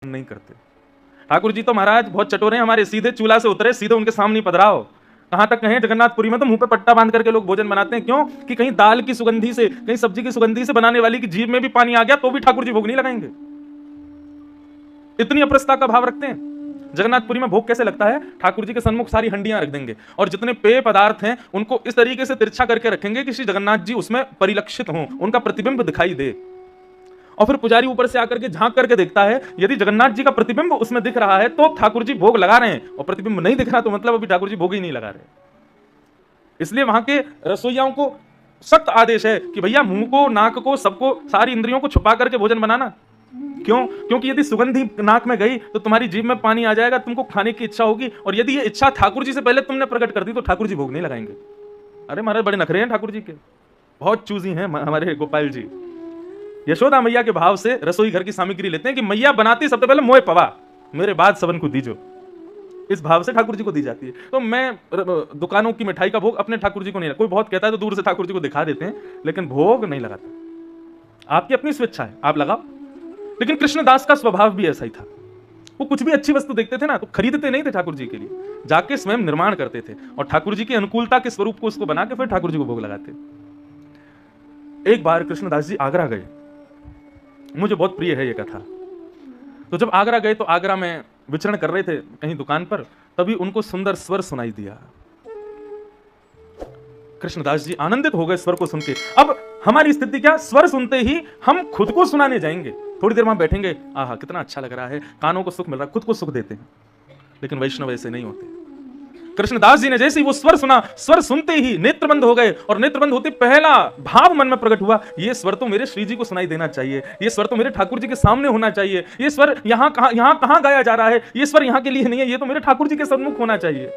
नहीं करते। ठाकुर जी तो महाराज बहुत चटोरे हैं हमारे, सीधे चूल्हा से उतरे, सीधे उनके सामने पधराओ। कहां तक कहें, जगन्नाथपुरी में तो मुंह पे पट्टा बांध करके लोग भोजन बनाते हैं। क्यों? कि कहीं दाल की सुगंधी से, कहीं सब्जी की सुगंधी से बनाने वाली की जीभ में भी पानी आ गया तो भी ठाकुर जी भोग नहीं लगाएंगे। इतनी अप्रस्था का भाव रखते हैं। जगन्नाथपुरी में भोग कैसे लगता है? ठाकुर जी के सन्मुख सारी हंडियां रख देंगे और जितने पेय पदार्थ हैं उनको इस तरीके से तिरछा करके रखेंगे कि श्री जगन्नाथ जी उसमें परिलक्षित हों, उनका प्रतिबिंब दिखाई दे। और फिर पुजारी ऊपर से आकर के झांक करके देखता है, यदि जगन्नाथ जी का प्रतिबिंब उसमें दिख रहा है तो ठाकुर जी भोग लगा रहे हैं, और प्रतिबिंब नहीं दिख रहा तो मतलब अभी ठाकुर जी भोग ही नहीं लगा रहे। इसलिए वहां के रसोइयाओं को सख्त आदेश है कि भैया मुंह को, नाक को, सबको, सारी इंद्रियों को छुपा करके भोजन बनाना। क्यों? क्योंकि यदि सुगंधी नाक में गई तो तुम्हारी जीभ में पानी आ जाएगा, तुमको खाने की इच्छा होगी, और यदि ये इच्छा ठाकुर जी से पहले तुमने प्रकट कर दी तो ठाकुर जी भोग नहीं लगाएंगे। अरे महाराज बड़े नखरे हैं ठाकुर जी के, बहुत चूजी हैं हमारे गोपाल जी। यशोदा मैया के भाव से रसोई घर की सामग्री लेते हैं कि मैया बनाती सबसे पहले मोए पवा, मेरे बाद सबन को दीजो। इस भाव से ठाकुर जी को दी जाती है। तो मैं दुकानों की मिठाई का भोग अपने ठाकुर जी को नहीं, कोई बहुत कहता है तो दूर से ठाकुर जी को दिखा देते हैं, लेकिन भोग नहीं लगाता। आपकी अपनी स्वेच्छा है, आप लगाओ। लेकिन कृष्णदास का स्वभाव भी ऐसा ही था। वो कुछ भी अच्छी वस्तु देखते थे ना तो खरीदते नहीं थे ठाकुर जी के लिए, जाके स्वयं निर्माण करते थे और ठाकुर जी की अनुकूलता के स्वरूप को उसको बना के फिर ठाकुर जी को भोग लगाते। एक बार कृष्णदास जी आगरा गए, मुझे बहुत प्रिय है ये कथा। तो जब आगरा गए तो आगरा में विचरण कर रहे थे कहीं दुकान पर, तभी उनको सुंदर स्वर सुनाई दिया। कृष्णदास जी आनंदित हो गए स्वर को सुन के। अब हमारी स्थिति क्या? स्वर सुनते ही हम खुद को सुनाने जाएंगे, थोड़ी देर वहां बैठेंगे, आहा कितना अच्छा लग रहा है, कानों को सुख मिल रहा है, खुद को सुख देते हैं। लेकिन वैष्णव ऐसे नहीं होते। कृष्णदास जी ने जैसे ही वो स्वर सुना, स्वर सुनते ही नेत्र बंद हो गए, और नेत्र बंद होते पहला भाव मन में प्रकट हुआ, ये स्वर तो मेरे श्री जी को सुनाई देना चाहिए, ये स्वर तो मेरे ठाकुर जी के सामने होना चाहिए, ये स्वर यहां कहां गाया जा रहा है, ये स्वर यहां के लिए नहीं है, ये तो मेरे ठाकुर जी के सन्मुख होना चाहिए।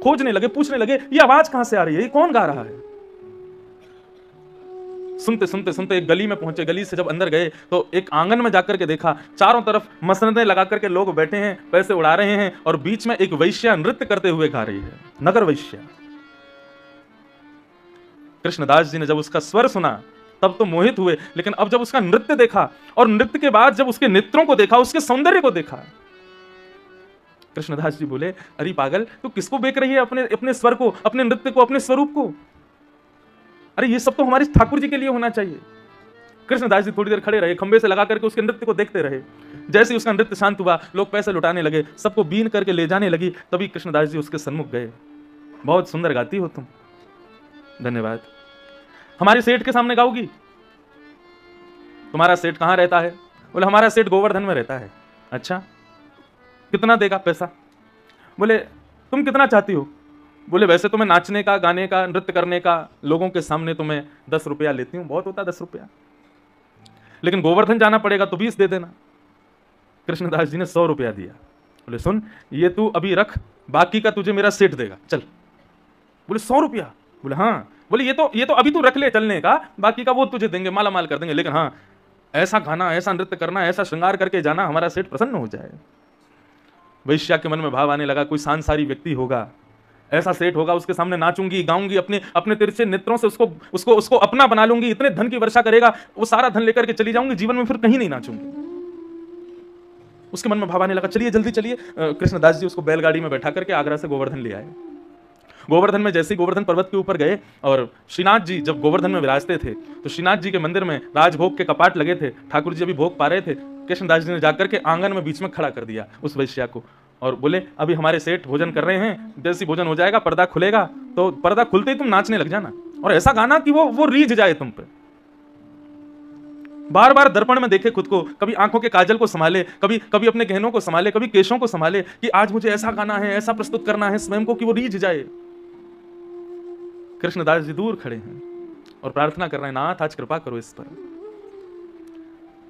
खोजने लगे, पूछने लगे, ये आवाज कहां से आ रही है, ये कौन गा रहा है? सुनते सुनते सुनते एक गली में पहुंचे। गली से जब अंदर गए तो एक आंगन में जाकर के देखा, चारों तरफ मसनदें लगा करके लोग बैठे हैं, पैसे उड़ा रहे हैं, और बीच में एक वैश्या नृत्य करते हुए गा रही है, नगर वैश्या। कृष्णदास जी ने जब उसका स्वर सुना तब तो मोहित हुए, लेकिन अब जब उसका नृत्य देखा और नृत्य के बाद जब उसके नेत्रों को देखा, उसके सौंदर्य को देखा, कृष्णदास जी बोले, अरे पागल, तू किसको बेच रही है अपने स्वर को, अपने नृत्य को, अपने स्वरूप को? अरे ये सब तो हमारे ठाकुर जी के लिए होना चाहिए। कृष्णदास जी थोड़ी देर खड़े रहे, खंबे से लगा करके उसके नृत्य को देखते रहे। जैसे ही उसका नृत्य शांत हुआ, लोग पैसे लुटाने लगे, सबको बीन करके ले जाने लगी, तभी कृष्णदास जी उसके सन्मुख गए। बहुत सुंदर गाती हो तुम, धन्यवाद। हमारे सेठ के सामने गाओगी? तुम्हारा सेठ कहां रहता है? बोले हमारा सेठ गोवर्धन में रहता है। अच्छा, कितना देगा पैसा? बोले तुम कितना चाहती हो? बोले वैसे तो मैं नाचने का, गाने का, नृत्य करने का, लोगों के सामने तो मैं 10 रुपया लेती हूं, बहुत होता 10 रुपया, लेकिन गोवर्धन जाना पड़ेगा तो 20 दे देना। कृष्णदास जी ने 100 रुपया दिया। बोले सुन, ये तू अभी रख, बाकी का तुझे मेरा सेठ देगा, चल। बोले 100 रुपया? बोले हाँ। बोले ये तो अभी तू रख ले चलने का, बाकी का वो तुझे देंगे, माला माल कर देंगे, लेकिन हाँ ऐसा गाना, ऐसा नृत्य करना, ऐसा श्रृंगार करके जाना, हमारा सेठ प्रसन्न हो जाए। वैश्या के मन में भाव आने लगा, कोई सांसारी व्यक्ति होगा, ऐसा सेठ होगा, उसके सामने नाचूंगी, गाऊंगी, अपने तिरछे नेत्रों से उसको अपना बना लूंगी, इतने धन की वर्षा करेगा, वो सारा धन लेकर के चली जाऊंगी, जीवन में फिर कहीं नहीं नाचूंगी। उसके मन में भाव आने लगा, चलिए जल्दी चलिए। कृष्णदास जी उसको बैलगाड़ी में बैठा करके आगरा से गोवर्धन ले आए। गोवर्धन में जैसे ही गोवर्धन पर्वत के ऊपर गए, और श्रीनाथ जी जब गोवर्धन में विराजते थे तो श्रीनाथ जी के मंदिर में राजभोग के कपाट लगे थे, ठाकुर जी अभी भोग पा रहे थे। कृष्णदास जी ने जाकर के आंगन में बीच में खड़ा कर दिया उस वैश्या को, और बोले अभी हमारे सेठ भोजन कर रहे हैं, जैसे भोजन हो जाएगा पर्दा खुलेगा, तो पर्दा खुलते ही तुम नाचने लग जाना, और ऐसा गाना कि वो रीझ जाए तुम पे। बार बार दर्पण में देखे खुद को, कभी आंखों के काजल को संभाले, कभी अपने गहनों को संभाले, कभी केशों को संभाले, कि आज मुझे ऐसा गाना है, ऐसा प्रस्तुत करना है स्वयं को कि वो रीझ जाए। कृष्णदास जी दूर खड़े हैं और प्रार्थना कर रहे हैं, नाथ आज कृपा करो इस पर।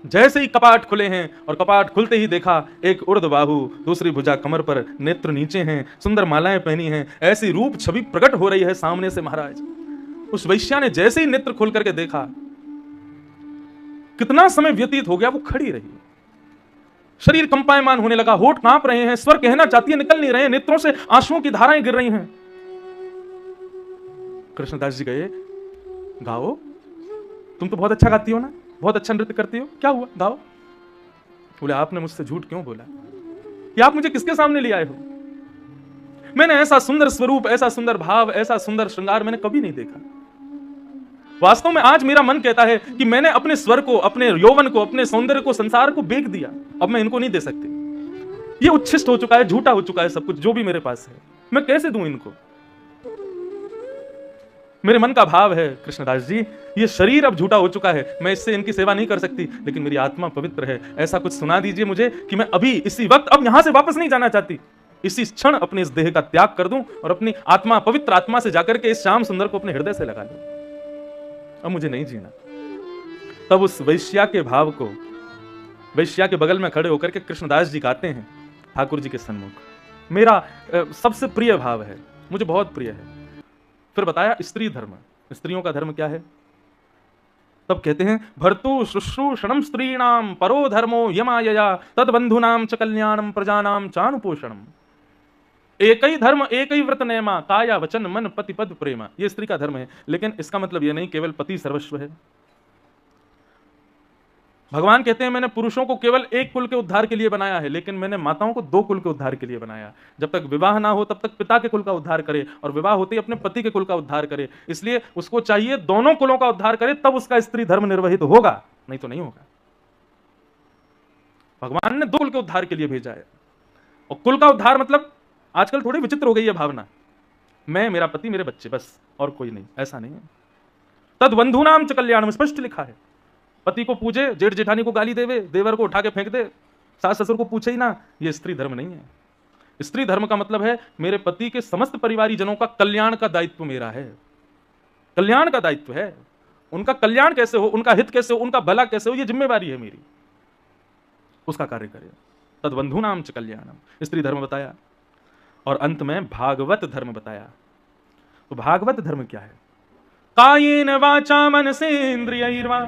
जैसे ही कपाट खुले हैं, और कपाट खुलते ही देखा एक उर्ध बाहु, दूसरी भुजा कमर पर, नेत्र नीचे हैं, सुंदर मालाएं पहनी हैं, ऐसी रूप छवि प्रकट हो रही है सामने से महाराज। उस वैश्या ने जैसे ही नेत्र खोल करके देखा, कितना समय व्यतीत हो गया, वो खड़ी रही, शरीर कंपायमान होने लगा, होठ कांप रहे हैं, स्वर कहना चाहती है, निकल नहीं रहे, नेत्रों से आंसुओं की धाराएं गिर रही हैं। कृष्णदास जी गए, गाओ, तुम तो बहुत अच्छा गाती हो ना, बहुत अच्छा नृत्य करती हो, क्या हुआ, गाओ। बोले आपने मुझसे झूठ क्यों बोला, कि आप मुझे किसके सामने ले आए हो? मैंने ऐसा सुंदर स्वरूप, ऐसा सुंदर भाव, ऐसा सुंदर श्रृंगार मैंने कभी नहीं देखा। वास्तव में आज मेरा मन कहता है कि मैंने अपने स्वर को, अपने यौवन को, अपने सौंदर्य को, संसार को बेच दिया। अब मैं इनको नहीं दे सकती। ये उच्छिष्ट हो चुका है, झूठा हो चुका है सब कुछ जो भी मेरे पास है। मैं कैसे दूं इनको? मेरे मन का भाव है कृष्णदास जी, ये शरीर अब झूठा हो चुका है, मैं इससे इनकी सेवा नहीं कर सकती, लेकिन मेरी आत्मा पवित्र है। ऐसा कुछ सुना दीजिए मुझे कि मैं अभी इसी वक्त अब यहां से वापस नहीं जाना चाहती, इसी क्षण अपने इस देह का त्याग कर दूं और अपनी आत्मा, पवित्र आत्मा से जाकर के इस श्याम सुंदर को अपने हृदय से लगा लूं। अब मुझे नहीं जीना। तब उस वैश्या के भाव को, वैश्या के बगल में खड़े होकर के कृष्णदास जी गाते हैं ठाकुर जी के सन्मुख, मेरा सबसे प्रिय भाव है, मुझे बहुत प्रिय है। फिर बताया स्त्री धर्म, स्त्रियों का धर्म क्या है। तब कहते हैं भर्तु शुश्रूषणम स्त्रीणाम परो धर्मो यमायया तद्बंधुनाम च कल्याणम प्रजानाम चानुपोषणम। एक ही धर्म, एक ही व्रत नेमा, काया वचन मन पति पद प्रेमा। ये स्त्री का धर्म है, लेकिन इसका मतलब यह नहीं केवल पति सर्वस्व है। भगवान कहते हैं मैंने पुरुषों को केवल एक कुल के उद्धार के लिए बनाया है, लेकिन मैंने माताओं को दो कुल के उद्धार के लिए बनाया। जब तक विवाह ना हो तब तक पिता के कुल का उद्धार करे, और विवाह होते ही अपने पति के कुल का उद्धार करे। इसलिए उसको चाहिए दोनों कुलों का उद्धार करे, तब उसका स्त्री धर्म निर्वहित होगा, नहीं तो नहीं होगा। भगवान ने दो कुल के उद्धार के लिए भेजा है। और कुल का उद्धार मतलब आजकल थोड़ी विचित्र हो गई है भावना, मैं, मेरा पति, मेरे बच्चे, बस, और कोई नहीं। ऐसा नहीं है। तद्बंधुनाम च कल्याणम स्पष्ट लिखा है। पति को पूजे, जेठ जेठानी को गाली देवे, देवर को उठा के फेंक दे, सास ससुर को पूछे ही ना, ये स्त्री धर्म नहीं है। स्त्री धर्म का मतलब है मेरे पति के समस्त परिवारी जनों का कल्याण का दायित्व मेरा है, कल्याण का दायित्व है। उनका कल्याण कैसे हो, उनका हित कैसे हो, उनका भला कैसे हो, ये जिम्मेवारी है मेरी, उसका कार्य करे। तद्बंधुनाम च कल्याणम, स्त्री धर्म बताया। और अंत में भागवत धर्म बताया। तो भागवत धर्म क्या है? कायेन वाचा मनसेन्द्रियैर्वा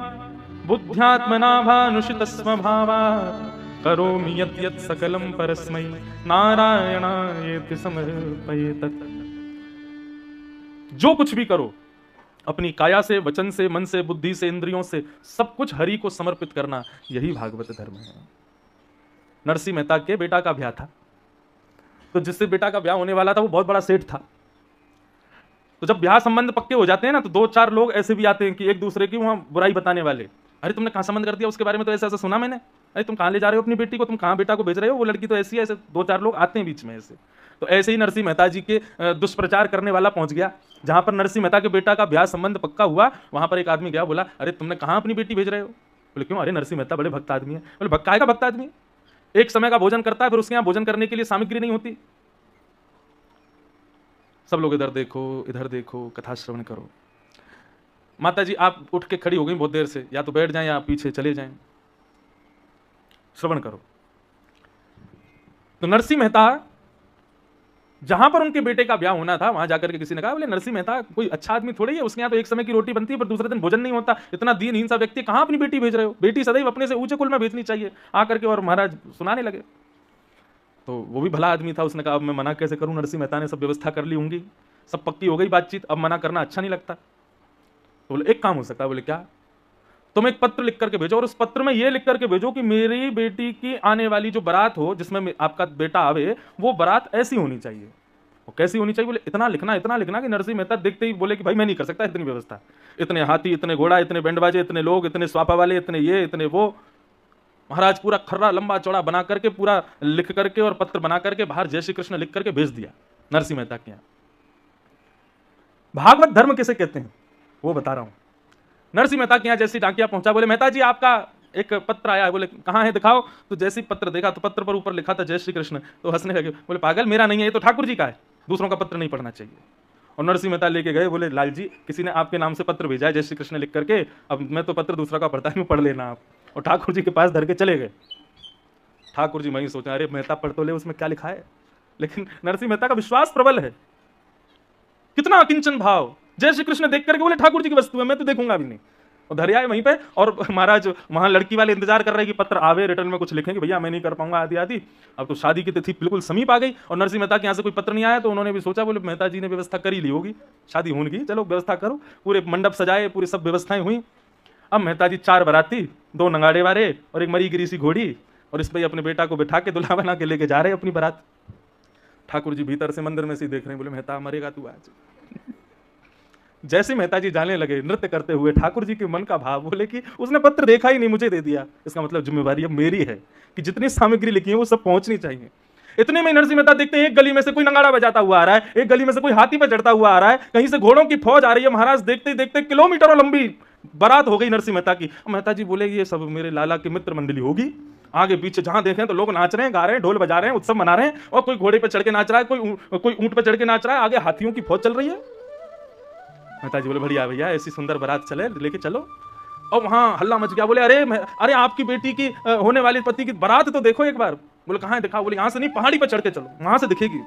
बुद्ध्यात्मना भानुषित स्वभावात् करोमि यत् यत् सकलं परस्मै नारायणायेति समर्पयेतत्। जो कुछ भी करो अपनी काया से, वचन से, मन से, बुद्धि से, इंद्रियों से, सब कुछ हरि को समर्पित करना, यही भागवत धर्म है। नरसिंह मेहता के बेटा का ब्याह था, तो जिससे बेटा का ब्याह होने वाला था वो बहुत बड़ा सेठ था। तो जब ब्याह संबंध पक्के हो जाते हैं ना, तो दो चार लोग ऐसे भी आते हैं कि एक दूसरे की वहां बुराई बताने वाले, अरे तुमने कहां संबंध कर दिया, उसके बारे में तो ऐसा ऐसा सुना मैंने, अरे तुम कहां ले जा रहे हो अपनी बेटी को, तुम कहां बेटा को भेज रहे हो, वो लड़की तो ऐसी है। ऐसे दो चार लोग आते हैं बीच में ऐसे। तो ऐसे ही नरसिंह मेहता जी के दुष्प्रचार करने वाला पहुंच गया। जहां पर नरसिंह मेहता के बेटा का ब्याह संबंध पक्का हुआ, वहां पर एक आदमी गया, बोला अरे तुमने कहां अपनी बेटी भेज रहे हो? बोले क्यों? अरे नरसिंह मेहता बड़े भक्त आदमी है। बोले भक्त काहे का भक्त आदमी? एक समय का भोजन करता है, फिर उसके यहाँ भोजन करने के लिए सामग्री नहीं होती। सब लोग इधर देखो, इधर देखो, कथा श्रवण करो। माता जी आप उठ के खड़ी हो गई बहुत देर से, या तो बैठ जाएं या पीछे चले जाएं, श्रवण करो। तो नरसिंह मेहता जहां पर उनके बेटे का ब्याह होना था, वहां जाकर के किसी ने कहा, बोले नरसिंह मेहता कोई अच्छा आदमी थोड़ी है, उसके यहाँ तो एक समय की रोटी बनती है पर दूसरे दिन भोजन नहीं होता, इतना दीनहीन सा व्यक्ति, कहां अपनी बेटी भेज रहे हो? बेटी सदैव अपने से ऊंचे कुल में भेजनी चाहिए। आकर के और महाराज सुनाने लगे। तो वो भी भला आदमी था, उसने कहा अब मैं मना कैसे करूं? नरसिंह मेहता ने सब व्यवस्था कर ली होंगी, सब पक्की हो गई बातचीत, अब मना करना अच्छा नहीं लगता। तो बोले एक काम हो सकता है। बोले क्या? तुम एक पत्र लिख करके भेजो, और उस पत्र में ये लिख करके भेजो कि मेरी बेटी की आने वाली जो बारात हो, जिसमें आपका बेटा आवे, वो बारात ऐसी होनी चाहिए। और कैसी होनी चाहिए? बोले इतना लिखना कि नरसिंह मेहता देखते ही बोले कि भाई मैं नहीं कर सकता इतनी व्यवस्था, इतने हाथी, इतने घोड़ा, इतने बैंड बाजे, इतने लोग, इतने स्वापा वाले, इतने ये, इतने वो। महाराज पूरा खर्रा लंबा चौड़ा बना करके, पूरा लिख करके और पत्र बना करके बाहर जय श्री कृष्ण लिख करके भेज दिया नरसिंह मेहता के यहाँ। भागवत धर्म किसे कहते हैं वो बता रहा हूं। नरसिंह मेहता के यहाँ जैसी डाकिया पहुंचा, बोले मेहता जी आपका एक पत्र आया है। बोले कहां है, दिखाओ। तो जैसे पत्र देखा तो पत्र पर ऊपर लिखा था जय श्री कृष्ण। तो हंसने लगे, बोले पागल, मेरा नहीं है, ये तो ठाकुर जी का है, दूसरों का पत्र नहीं पढ़ना चाहिए। और नरसिंह मेहता लेके गए, बोले लाल जी किसी ने आपके नाम से पत्र भेजा है जय श्री कृष्ण लिख करके, अब मैं तो पत्र दूसरा का पढ़ता हूं, पढ़ लेना आप। और ठाकुर जी के पास धर के चले गए। ठाकुर जी वहीं सोचा अरे मेहता पढ़ तो ले, उसमें क्या लिखा है। लेकिन नरसिंह मेहता का विश्वास प्रबल है, कितना अकिंचन भाव। जय श्री कृष्ण देख करके बोले ठाकुर जी की वस्तु है, मैं तो देखूंगा भी नहीं। और धर आए वहीं पे, और महाराज वहां लड़की वाले इंतजार कर रहे हैं कि पत्र आवे, रिटर्न में कुछ लिखेंगे, भैया मैं नहीं कर पाऊंगा आदि आदि। अब तो शादी की तिथि बिल्कुल समीप आ गई, और नरसिंह मेहता के यहाँ से कोई पत्र नहीं आया। तो उन्होंने भी सोचा, बोले मेहता जी ने व्यवस्था कर ही ली होगी, शादी होने की, चलो व्यवस्था करो। पूरे मंडप सजाए, पूरी सब व्यवस्थाएं हुई। अब मेहता जी 4 बाराती, 2 नंगाड़े वाले और एक मरी गिरी सी घोड़ी, और इस पे अपने बेटा को बिठा के दुल्हा बना के लेके जा रहे अपनी बारात। ठाकुर जी भीतर से मंदिर में से देख रहे हैं, बोले मेहता मरेगा तू आज। जैसे मेहता जी जाने लगे नृत्य करते हुए, ठाकुर जी के मन का भाव, बोले कि उसने पत्र देखा ही नहीं, मुझे दे दिया, इसका मतलब जिम्मेवारी अब मेरी है कि जितनी सामग्री लिखी है वो सब पहुंचनी चाहिए। इतने में नरसिंह मेहता देखते हैं एक गली में से कोई नगाड़ा बजाता हुआ आ रहा है, एक गली में से कोई हाथी पर चढ़ता हुआ आ रहा है, कहीं से घोड़ों की फौज आ रही है। महाराज देखते ही देखते किलोमीटरों लंबी बारात हो गई नरसिंह मेहता की। मेहता जी बोले ये सब मेरे लाला की मित्र मंडली होगी। आगे पीछे जहां देखें तो लोग नाच रहे हैं, गा रहे हैं, ढोल बजा रहे हैं, उत्सव मना रहे हैं, और कोई घोड़े पर चढ़ के नाच रहा है, कोई ऊंट पर चढ़ के नाच रहा है, आगे हाथियों की फौज चल रही है। मेहता जी बोले बढ़िया भैया, ऐसी सुंदर बारात चले, लेके चलो। और वहां हल्ला मच गया, बोले अरे आपकी बेटी की होने वाली पति की बारात तो देखो एक बार। बोले कहां है, दिखाओ। बोले यहां से नहीं, पहाड़ी पर चढ़ के चलो, वहां से दिखेगी।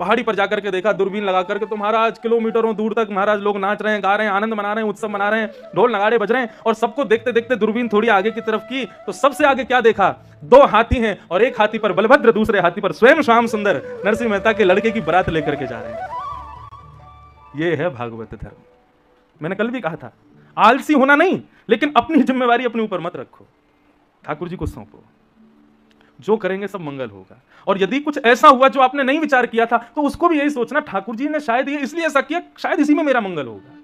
पहाड़ी पर जाकर के देखा, दूरबीन लगा करके, तो महाराज किलोमीटरों दूर तक महाराज लोग नाच रहे हैं, गा रहे हैं, आनंद मना रहे हैं, उत्सव मना रहे हैं, ढोल नगाड़े बज रहे हैं। और सबको देखते देखते दूरबीन थोड़ी आगे की तरफ की, तो सबसे आगे क्या देखा, 2 हाथी हैं, और एक हाथी पर बलभद्र, दूसरे हाथी पर स्वयं श्याम सुंदर नरसिंह मेहता के लड़के की बारात लेकर के जा रहे हैं। ये है भागवत धर्म। मैंने कल भी कहा था, आलसी होना नहीं, लेकिन अपनी जिम्मेवारी अपने ऊपर मत रखो, ठाकुर जी को सौंपो, जो करेंगे सब मंगल होगा। और यदि कुछ ऐसा हुआ जो आपने नहीं विचार किया था, तो उसको भी यही सोचना, ठाकुर जी ने शायद ये इसलिए ऐसा किया, शायद इसी में मेरा मंगल होगा।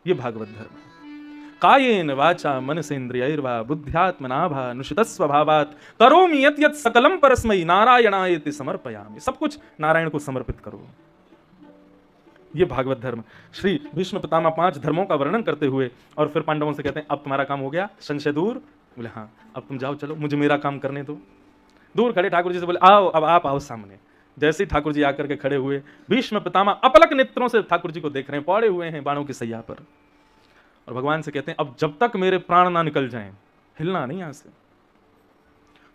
ये भागवत धर्म है। कायेन वाचा मनसेन्द्रियैर्वा बुद्ध्यात्मना भा नुषितस्व भावात् करोमि यत् यत् सकलम परस्मै नारायणायेति समर्पयामि। सब कुछ नारायण को समर्पित करो। ये भागवत धर्म। श्री भीष्म पितामह 5 धर्मों का वर्णन करते हुए और फिर पांडवों से कहते हैं अब तुम्हारा काम हो गया, संशय दूर। बोले हाँ, अब तुम जाओ, चलो मुझे मेरा काम करने दो। दूर खड़े ठाकुर जी से बोले आओ, अब आप आओ सामने। जैसे ही ठाकुर जी आकर के खड़े हुए, भीष्म पितामह अपलक नेत्रों से ठाकुर जी को देख रहे हैं, पौड़े हुए हैं बाणों की सैया पर, और भगवान से कहते हैं अब जब तक मेरे प्राण ना निकल जाएं, हिलना नहीं यहां से।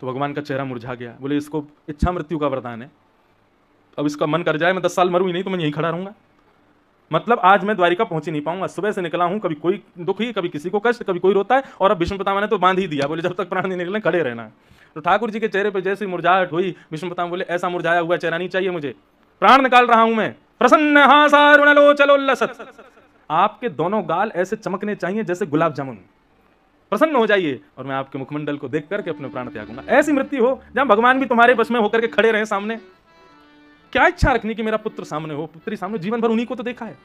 तो भगवान का चेहरा मुरझा गया। बोले इसको इच्छा मृत्यु का वरदान है, अब इसका मन कर जाए मैं 10 साल मरूं ही नहीं तो मैं यहीं खड़ा रहूंगा। मतलब आज मैं द्वारिका पहुंच ही नहीं पाऊंगा। सुबह से निकला हूं, कभी कोई दुखी, कभी किसी को कष्ट, कभी कोई रोता है, और अब भीष्म पितामह ने तो बांध ही दिया। बोले जब तक प्राण नहीं निकले खड़े रहना है। तो ठाकुर जी के चेहरे पर जैसी मुरझाहट हुई, भीष्म पितामह बोले ऐसा मुरझाया हुआ चेहरा नहीं चाहिए मुझे, प्राण निकाल रहा हूं मैं। प्रसन्न हासारुणलोचलोल्लसत्। आपके दोनों गाल ऐसे चमकने चाहिए जैसे गुलाब जामुन। प्रसन्न हो जाइए और मैं आपके मुखमंडल को देख करके अपने प्राण त्यागूंगा। ऐसी मृत्यु हो जहां भगवान भी तुम्हारे बस में होकर के खड़े रहे सामने। क्या इच्छा रखनी कि मेरा पुत्र सामने हो, पुत्री सामने। जीवन भर उन्हीं को तो देखा है,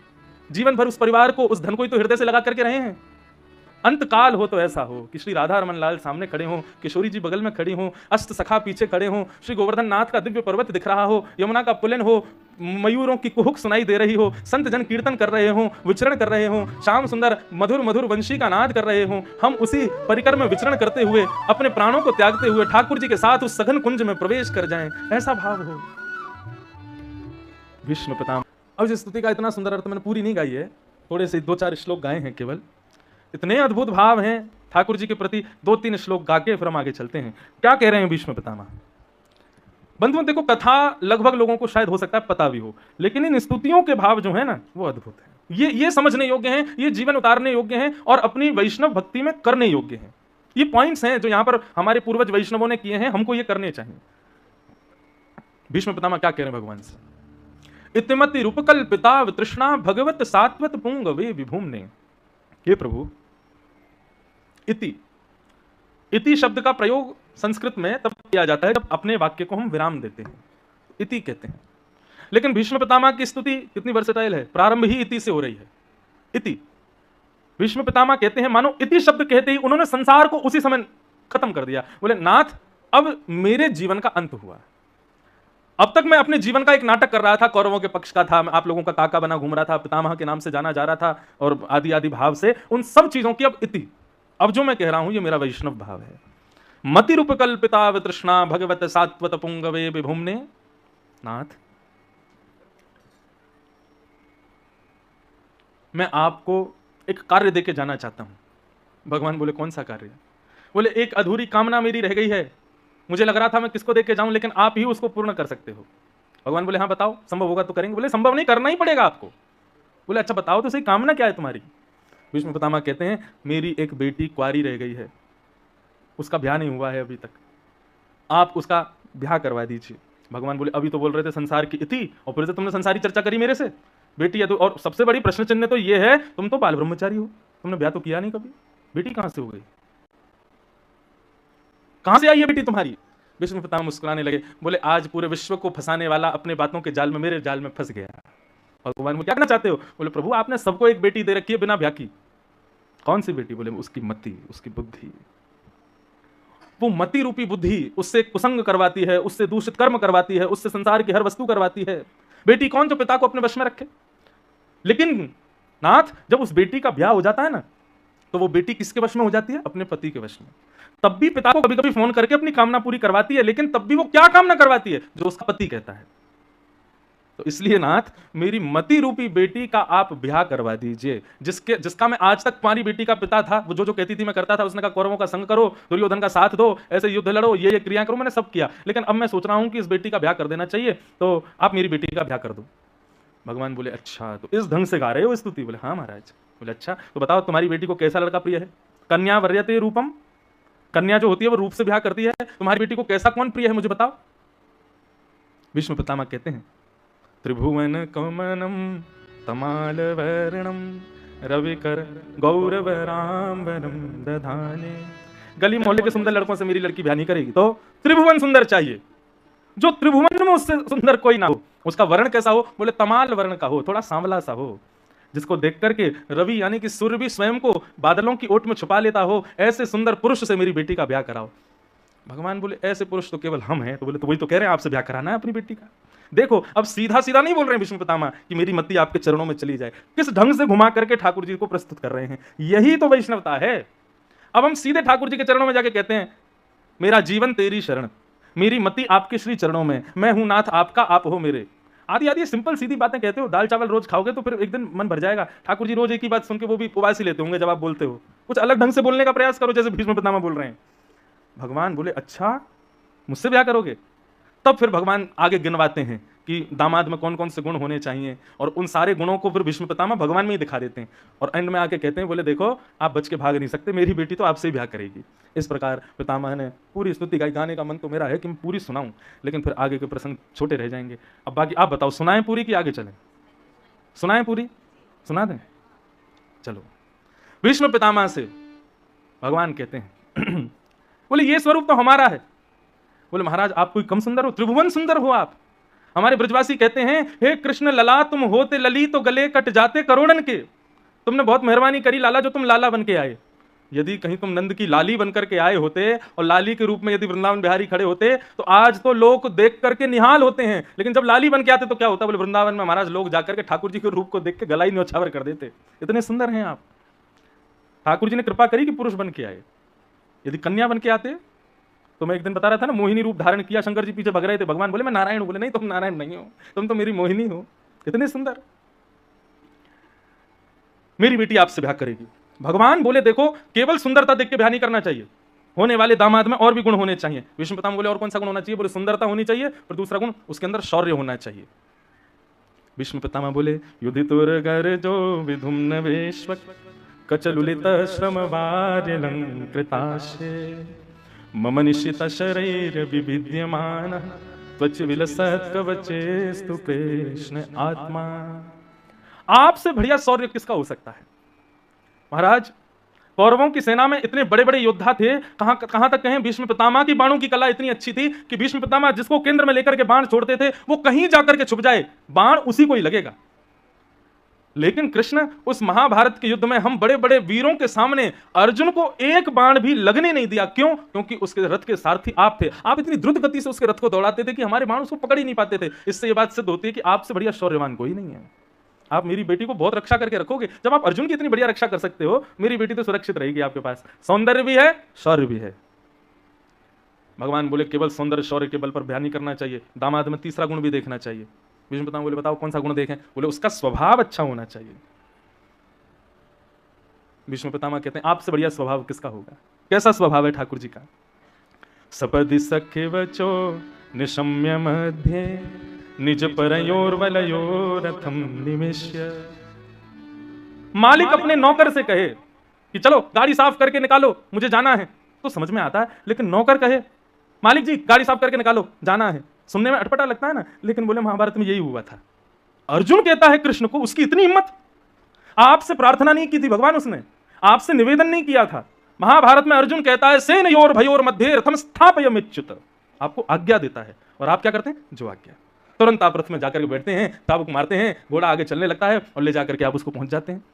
जीवन भर उस परिवार को, उस धन को ही तो हृदय से लगा करके रहे हैं। अंत काल हो तो ऐसा हो कि श्री राधा रमन लाल सामने खड़े हों, किशोरी जी बगल में खड़ी हों, अष्ट सखा पीछे खड़े हों, श्री गोवर्धन नाथ का दिव्य पर्वत दिख रहा हो, यमुना का पुलिन हो, मयूरों की कुहुक सुनाई दे रही हो, संत जन कीर्तन कर रहे हों, विचरण कर रहे हों, श्याम सुंदर मधुर मधुर वंशी का नाद कर रहे हों, हम उसी परिकर में विचरण करते हुए अपने प्राणों को त्यागते हुए ठाकुर जी के साथ उस सघन कुंज में प्रवेश कर जाएं, ऐसा भाव हो। भीष्म पितामह। अब इस स्तुति का इतना सुंदर अर्थ मैंने पूरी नहीं गाई है, थोड़े से 2-4 श्लोक गाए हैं केवल। इतने अद्भुत भाव हैं ठाकुर जी के प्रति। 2-3 श्लोक गा के फिर हम आगे चलते हैं। क्या कह रहे हैं भीष्म पितामह? बंधुओं देखो, कथा लगभग लोगों को शायद हो सकता है पता भी हो, लेकिन इन स्तुतियों के भाव जो है ना वो अद्भुत है। ये समझने योग्य हैं, ये जीवन उतारने योग्य हैं और अपनी वैष्णव भक्ति में करने योग्य हैं। ये पॉइंट्स हैं जो यहां पर हमारे पूर्वज वैष्णवों ने किए हैं, हमको ये करने चाहिए। भीष्म पितामह क्या कह रहे हैं भगवान से? इतिमति रूपकल्पिता वितृष्णा भगवत सात्वत पुंगवे विभूम्ने। हे प्रभु, इति शब्द का प्रयोग संस्कृत में तब किया जाता है जब अपने वाक्य को हम विराम देते हैं, इति कहते हैं। लेकिन भीष्म पितामह की स्तुति कितनी वर्सेटाइल है, प्रारंभ ही इति से हो रही है। इति भीष्म पितामह कहते हैं मानो इति शब्द कहते ही उन्होंने संसार को उसी समय खत्म कर दिया। बोले नाथ, अब मेरे जीवन का अंत हुआ। अब तक मैं अपने जीवन का एक नाटक कर रहा था, कौरवों के पक्ष का था, मैं आप लोगों का काका बना घूम रहा था, पितामह के नाम से जाना जा रहा था और आदि आदि भाव से, उन सब चीजों की अब इति, अब जो मैं कह रहा हूं ये मेरा वैष्णव भाव है। मति रूप कल्पिता वितृष्णा भगवत सात्वत पुंगवे विभुम्ने। नाथ, मैं आपको एक कार्य देके जाना चाहता हूं। भगवान बोले कौन सा कार्य? बोले एक अधूरी कामना मेरी रह गई है, मुझे लग रहा था मैं किसको देख के जाऊं, लेकिन आप ही उसको पूर्ण कर सकते हो। भगवान बोले हाँ बताओ, संभव होगा तो करेंगे। बोले संभव नहीं, करना ही पड़ेगा आपको। बोले अच्छा बताओ तो सही, कामना क्या है तुम्हारी? भीष्म पितामह कहते हैं मेरी एक बेटी कुंवारी रह गई है, उसका ब्याह नहीं हुआ है अभी तक, आप उसका ब्याह करवा दीजिए। भगवान बोले अभी तो बोल रहे थे संसार की इति, और फिर से तुमने संसारी चर्चा करी मेरे से। बेटी है तो, और सबसे बड़ी प्रश्न चिन्ह तो ये है तुम तो बाल ब्रह्मचारी हो, तुमने ब्याह तो किया नहीं कभी, बेटी कहां से हो गई, कहां से आई है बेटी तुम्हारी? विष्णु पितामह मुस्कुराने लगे, बोले आज पूरे विश्व को फंसाने वाला अपने बातों के जाल में, मेरे जाल में फंस गया। भगवान क्या कहना चाहते हो? बोले प्रभु आपने सबको एक बेटी दे रखी है बिना ब्याह की। कौन सी बेटी? बोले उसकी मति, उसकी बुद्धि। वो मति रूपी बुद्धि उससे कुसंग करवाती है, उससे दूषित कर्म करवाती है, उससे संसार की हर वस्तु करवाती है। बेटी कौन जो पिता को अपने वश में रखे? लेकिन नाथ, जब उस बेटी का ब्याह हो जाता है ना, तो वो बेटी किसके वश में हो जाती है? अपने पति के वश में। तब भी पिता को कभी कभी फोन करके अपनी कामना पूरी करवाती है, लेकिन तब भी वो क्या कामना करवाती है? जो उसका पति कहता है। तो इसलिए नाथ, मेरी मति रूपी बेटी का आप ब्याह करवा दीजिए, जिसका मैं आज तक तुम्हारी बेटी का पिता था, वो जो कहती थी मैं करता था। उसने कहा कौरवों का संग करो, दुर्योधन का साथ दो, ऐसे युद्ध लड़ो, ये क्रिया करो, मैंने सब किया। लेकिन अब मैं सोच रहा हूं कि इस बेटी का ब्याह कर देना चाहिए, तो आप मेरी बेटी का ब्याह कर दो। भगवान बोले अच्छा, तो इस ढंग से गा रहे हो स्तुति? बोले हाँ महाराज। बोले अच्छा, तो बताओ तुम्हारी बेटी को कैसा लड़का प्रिय है? कन्या वर्यते रूपम, कन्या जो होती है वो रूप से ब्याह करती है। तुम्हारी बेटी को कैसा कौन प्रिय है मुझे बताओ। विष्णु पितामह कहते हैं त्रिभुवन कौमनम तमाल वर्णम रविकर गौरव रामवरम दधाने। गली मोहल्ले के सुंदर लड़कों से मेरी लड़की ब्याह नहीं करेगी, तो त्रिभुवन सुंदर चाहिए, जो त्रिभुवन में उससे सुंदर कोई ना हो। उसका वर्ण कैसा हो? बोले तमाल वर्ण का हो, थोड़ा सांवला सा हो, जिसको देख करके रवि यानी कि सूर्य भी स्वयं को बादलों की ओट में छुपा लेता हो। ऐसे सुंदर पुरुष से मेरी बेटी का ब्याह कराओ। भगवान बोले ऐसे पुरुष तो केवल हम हैं। तो बोले तो वही तो कह रहे हैं, आपसे ब्याह कराना है अपनी बेटी का। देखो अब सीधा सीधा नहीं बोल रहे हैं विष्णु पितामह कि मेरी मति आपके चरणों में चली जाए, किस ढंग से घुमा करके ठाकुर जी को प्रस्तुत कर रहे हैं। यही तो वैष्णवता है। अब हम सीधे ठाकुर जी के चरणों में जाके कहते हैं मेरा जीवन तेरी शरण, मेरी मति आपके श्री चरणों में, मैं हूं नाथ आपका, आप हो मेरे। आदि आदि सिंपल सीधी बातें कहते हो। दाल चावल रोज खाओगे तो फिर एक दिन मन भर जाएगा। ठाकुर जी रोज एक ही बात सुन के वो भी उपवास ही लेते होंगे जब आप बोलते हो। कुछ अलग ढंग से बोलने का प्रयास करो, जैसे भीष्म पितामह बोल रहे हैं। भगवान बोले अच्छा, मुझसे ब्याह करोगे? तब फिर भगवान आगे गिनवाते हैं कि दामाद में कौन कौन से गुण होने चाहिए, और उन सारे गुणों को फिर भीष्म पितामह भगवान में ही दिखा देते हैं। और एंड में आके कहते हैं बोले देखो आप बच के भाग नहीं सकते, मेरी बेटी तो आपसे ही ब्याह करेगी। इस प्रकार पितामह ने पूरी स्तुति गाई। गाने का मन तो मेरा है कि मैं पूरी सुनाऊं, लेकिन फिर आगे के प्रसंग छोटे रह जाएंगे। अब बाकी आप बताओ, सुनाएं पूरी कि आगे चलें? सुनाएं पूरी? सुना दें? चलो। भीष्म पितामह से भगवान कहते हैं बोले ये स्वरूप तो हमारा है। बोले महाराज आप कोई कम सुंदर हो? त्रिभुवन सुंदर हो आप। हमारे ब्रजवासी कहते हैं हे कृष्ण लला तुम होते लली तो गले कट जाते करोड़न के। तुमने बहुत मेहरबानी करी लाला जो तुम लाला बन के आए। यदि कहीं तुम नंद की लाली बनकर के आए होते और लाली के रूप में यदि वृंदावन बिहारी खड़े होते तो आज तो लोग देख करके निहाल होते हैं। लेकिन जब लाली बन के आते तो क्या होता? बोले वृंदावन में महाराज लोग जाकर के ठाकुर जी के रूप को देख के गला ही न्यौछावर कर देते। इतने सुंदर हैं आप। ठाकुर जी ने कृपा करी कि पुरुष बन के आए। यदि कन्या बन के आते तो मैं एक दिन बता रहा था ना, मोहिनी रूप धारण किया, शंकर जी पीछे भग रहे थे। भगवान बोले मैं नारायण हूं। बोले नहीं तुम नारायण नहीं हो, तुम तो मेरी मोहिनी हो। इतने सुंदर। मेरी बेटी आपसे ब्याह करेगी। भगवान बोले देखो केवल सुंदरता देख के ब्याह नहीं करना चाहिए, होने वाले दामाद में और भी गुण होने चाहिए। विष्णु पितामह बोले और कौन सा गुण होना चाहिए? बोले सुंदरता होनी चाहिए, और दूसरा गुण उसके अंदर शौर्य होना चाहिए। विष्णु पितामह बोले युधितुर गर जो विधुम्न वेश्वक कचलुलित श्रम वार्यलंकृताशे मम निशित शरीर विविद्यमान त्वच विलसत कवचेस्तु कृष्ण आत्मा। आपसे बढ़िया शौर्य किसका हो सकता है? महाराज कौरवों की सेना में इतने बड़े बड़े योद्धा थे, कहां तक कहें भीष्म पितामह की बाणों की कला इतनी अच्छी थी कि भीष्म पितामह जिसको केंद्र में लेकर के बाण छोड़ते थे वो कहीं जाकर के छुप जाए, बाण उसी को ही लगेगा। लेकिन कृष्ण उस महाभारत के युद्ध में हम बड़े बड़े वीरों के सामने अर्जुन को एक बाण भी लगने नहीं दिया। क्यों? क्योंकि उसके रथ के सारथी आप थे। आप इतनी द्रुत गति से उसके रथ को दौड़ाते थे कि हमारे बाण उसको पकड़ ही नहीं पाते थे। इससे यह बात सिद्ध होती है कि आपसे बढ़िया शौर्यवान कोई नहीं है। आप मेरी बेटी को बहुत रक्षा करके रखोगे। जब आप अर्जुन की इतनी बढ़िया रक्षा कर सकते हो, मेरी बेटी तो सुरक्षित रहेगी आपके पास। सौंदर्य भी है, शौर्य भी है। भगवान बोले केवल सौंदर्य शौर्य के बल पर ब्याह नहीं करना चाहिए, दामाद में तीसरा गुण भी देखना चाहिए। विष्णु पितामह बोले बताओ कौन सा गुण देखें? बोले उसका स्वभाव अच्छा होना चाहिए। विष्णु पितामह कहते हैं आपसे बढ़िया स्वभाव किसका होगा? कैसा स्वभाव है ठाकुर जी का? सपदि सख्य वचो निशम्य मध्य निज परयोर वलयोरथम निमिष्य। मालिक अपने नौकर से कहे कि चलो गाड़ी साफ करके निकालो मुझे जाना है, तो समझ में आता है। लेकिन नौकर कहे मालिक जी गाड़ी साफ करके निकालो जाना है, सुनने में अटपटा लगता है ना। लेकिन बोले महाभारत में यही हुआ था। अर्जुन कहता है कृष्ण को, उसकी इतनी हिम्मत। आपसे प्रार्थना नहीं की थी भगवान, उसने आपसे निवेदन नहीं किया था। महाभारत में अर्जुन कहता है सेनयोर भयोर मध्य रथम स्थापयमिच्युत। आपको आज्ञा देता है और आप क्या करते हैं? जो आज्ञा। तुरंत आप रथ में जाकर के बैठते हैं, ताबुक मारते हैं, घोड़ा आगे चलने लगता है और ले जाकर के आप उसको पहुंच जाते हैं।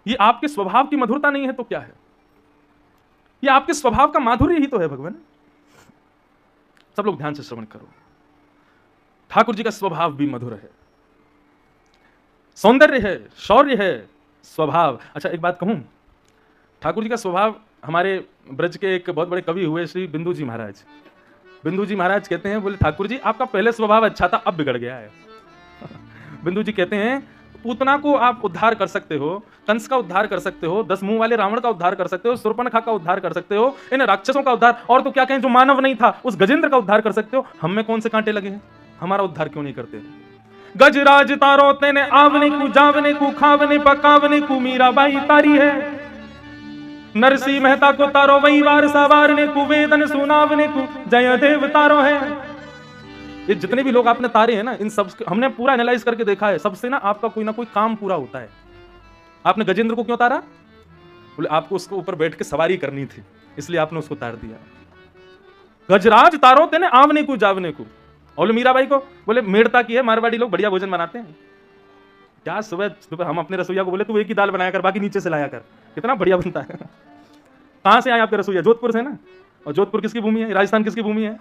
ये आपके स्वभाव की मधुरता नहीं है तो क्या है? ये आपके स्वभाव का माधुर्य ही तो है भगवान। सब लोग ध्यान से श्रवण करो। ठाकुर जी का स्वभाव भी मधुर है, सौंदर्य है, शौर्य है, स्वभाव। अच्छा एक बात कहूं, ठाकुर जी का स्वभाव, हमारे ब्रज के एक बहुत बड़े कवि हुए श्री बिंदु जी महाराज। बिंदु जी महाराज कहते हैं, बोले ठाकुर जी आपका पहले स्वभाव अच्छा था, अब बिगड़ गया है। बिंदु जी कहते हैं, पूतना को आप उद्धार कर सकते हो, कंस का उद्धार कर सकते हो, 10 मुंह वाले रावण का उद्धार कर सकते हो, शूर्पणखा का उद्धार कर सकते हो, इन राक्षसों का उद्धार, और तो क्या कहें जो मानव नहीं था उस गजेंद्र का उद्धार कर सकते हो। हम में कौन से कांटे लगे हैं? हमारा उद्धार क्यों नहीं करते? गजराज तारो तेने आवने को, जावने को, खावने पकावने को मीराबाई तारी है। नरसिंह मेहता को तारो वही वार सवारने को, वेदन सुनावने को जयदेव तारो है। ये जितने भी लोग आपने तारे हैं ना, इन सब हमने पूरा एनालाइज करके देखा है, सबसे ना आपका कोई ना कोई काम पूरा होता है। आपने गजेंद्र को क्यों तारा? बोले आपको उसके ऊपर बैठ के सवारी करनी थी, इसलिए आपने उसको तार दिया। गजराज तारो तेने आवने को, जावने को। और मीराबाई को बोले मेड़ता की है, मारवाड़ी लोग बढ़िया भोजन बनाते हैं। क्या सुबह हम अपने रसोईया को बोले तू एक ही दाल बनाया कर, बाकी नीचे से लाया कर, कितना बढ़िया बनता है। कहां से आए आपके रसोईया? जोधपुर से ना। और जोधपुर किसकी भूमि है? राजस्थान किसकी भूमि है?